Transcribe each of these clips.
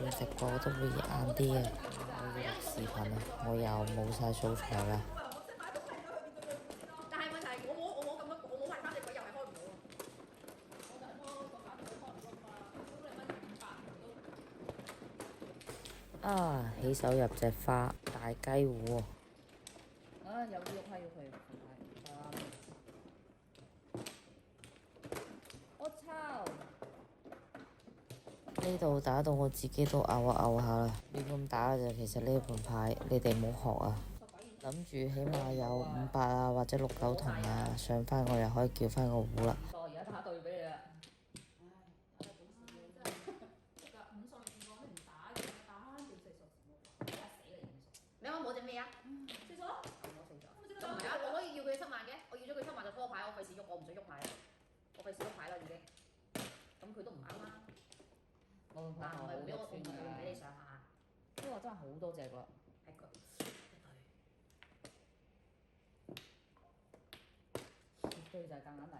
算直播都會晏啲嘅。我要錄視頻啊，我又冇晒素材啦。但係問題我冇咁多，我冇賣3隻鬼又係開唔到喎。啊！起手入隻花大雞糊喎。啊，有啲要批要佢，我操！呢度打到我自己都嘔下嘔下啦，亂咁打嘅啫。其實呢盤牌你哋唔好學啊。諗住起碼有500啊或者6、9筒啊，上翻我又可以叫翻個糊啦。而家打對俾你啦。你啱啱冇隻咩啊？4數？唔係啊，我可以要佢7萬嘅，我要咗佢7萬就拖牌，我費事喐，我唔想喐牌，我費事喐牌啦已經。咁佢都唔啱啦。我唔係俾我唔俾你上下。因為我真係好多隻啦。係佢絕對就係夾硬嚟嘅。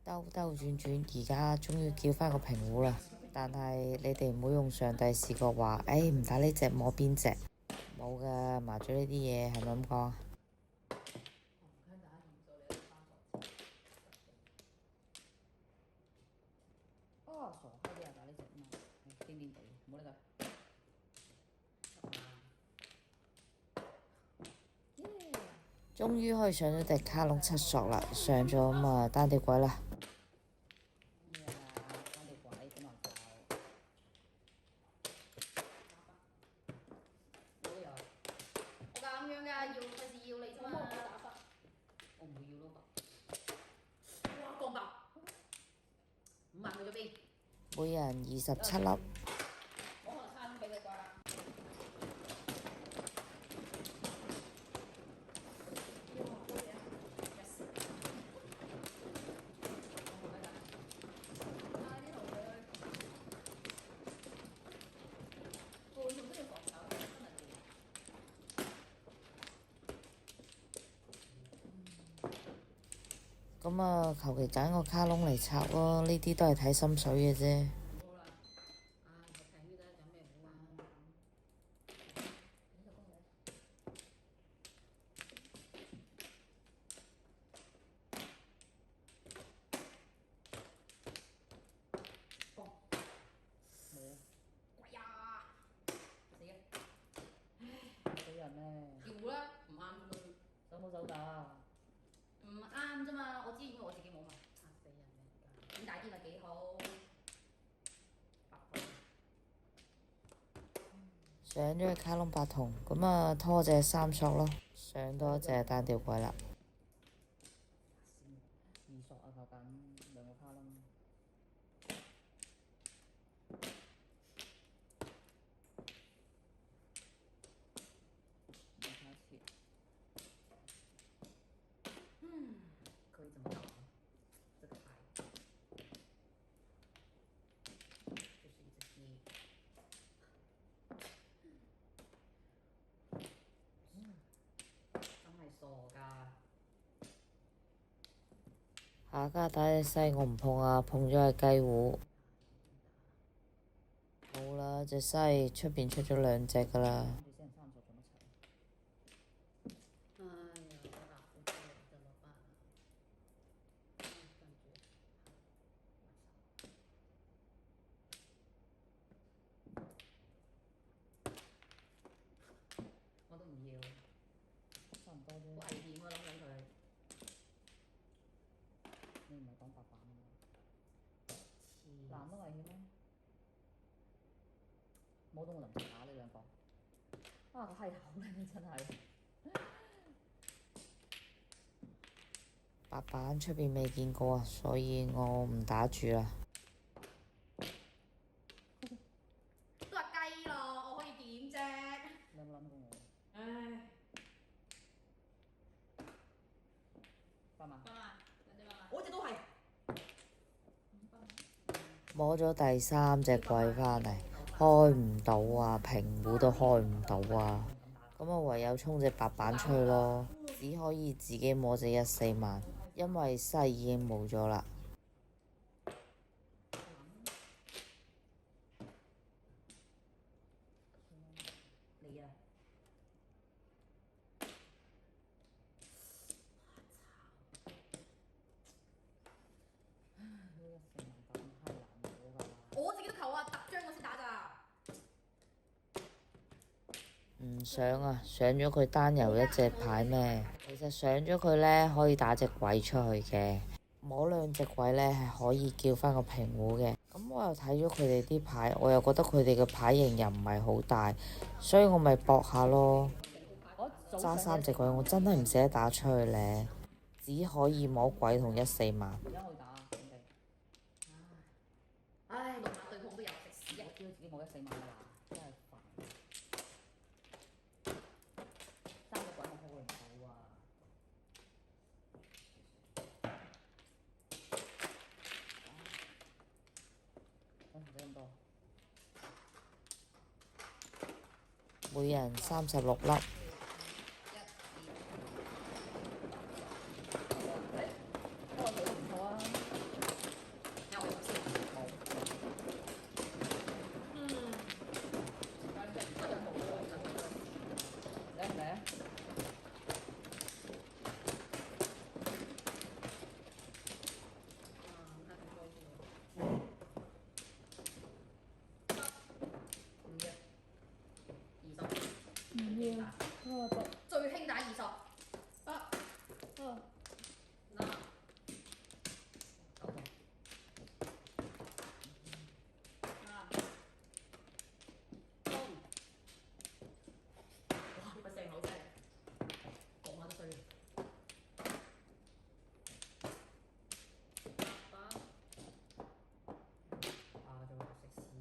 兜兜轉轉，而家終於叫翻個平糊啦。但係你哋唔好用上帝視角話，唔打呢隻摸邊隻，冇㗎，麻雀呢啲嘢係咪咁講？哦，傻閪啲人打呢隻嘛，癲癲地，唔好理佢。終於可以上咗隻卡龍7索啦，上咗咁啊單調鬼啦。咩啊？單調鬼咁難搞。我咁樣㗎，要費事要你啫嘛。我唔會要咯吧。哇，降爆！5萬去咗邊？每人27粒。我可能差啲俾你啩。咁啊，求其揀個卡窿嚟插咯，呢啲都係睇心水嘅啫。好啦，平啲得有咩好啊？鬼呀！死嘅！死人咩？叫啦，唔啱佢。手冇手打。唔啱啫嘛，我知因為我自己冇嘛。嚇死人咩？點大啲咪幾好？上咗隻卡窿8筒，咁啊拖隻3索咯，上多隻單調鬼啦。2索啊，靠緊2個卡窿。可以怎么搞呢？这个牌就是一只鸡。真係傻㗎！下家打隻西我唔碰啊，碰咗係雞糊。冇啦，隻西出邊出咗2隻㗎啦。你先人3索做乜柒？哎呀，我打不過，怎麼辦啊？感覺我都唔要，差唔多啫。好危險啊！諗緊佢。你唔係講白板咩？男都危險咩？冇到我就唔打呢兩個。啊個閪頭咧真係。白板出邊未見過啊，所以我唔打住啦。都話雞咯，我可以點啫？你有冇諗過我？唉8萬。我隻都係。摸咗第3隻鬼返嚟，開唔到啊，平胡都開唔到啊，咁我唯有衝隻白板出去咯，只可以自己摸隻140萬，因為西已經冇咗啦。你啊！我自己都求啊，特張我先打咋。唔想啊，上咗佢單遊一隻牌咩？其實上咗佢呢，可以打隻鬼出去嘅，摸2隻鬼呢，係可以叫翻個平胡嘅。咁我又睇咗佢哋啲牌，我又覺得佢哋嘅牌型又唔係好大，所以我咪搏下咯。揸3隻鬼，我真係唔捨得打出去呢，只可以摸鬼同140萬。而家可以打準備。唉，落馬對碰都有食屎啊！我知道自己冇140萬啦，真係煩。3隻鬼我開唔到啊！唔使咁多。每人36粒。最興打20。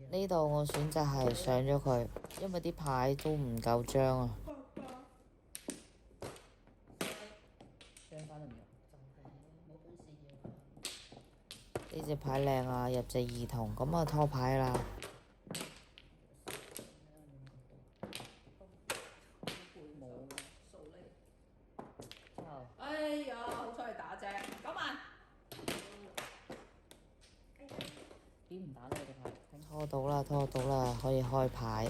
呢度我選擇係上咗佢，因為啲牌都唔夠張啊。呢隻牌靚啊，入隻2筒，咁啊拖牌啦。哎呀，好彩你打啫，9萬。點唔打呢？隻牌拖到啦，拖到啦，可以開牌。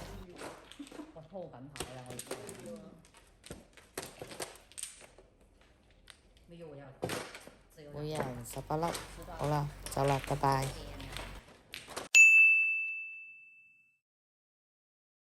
我拖緊牌啦，可以。每人18粒，好啦，走啦，拜拜。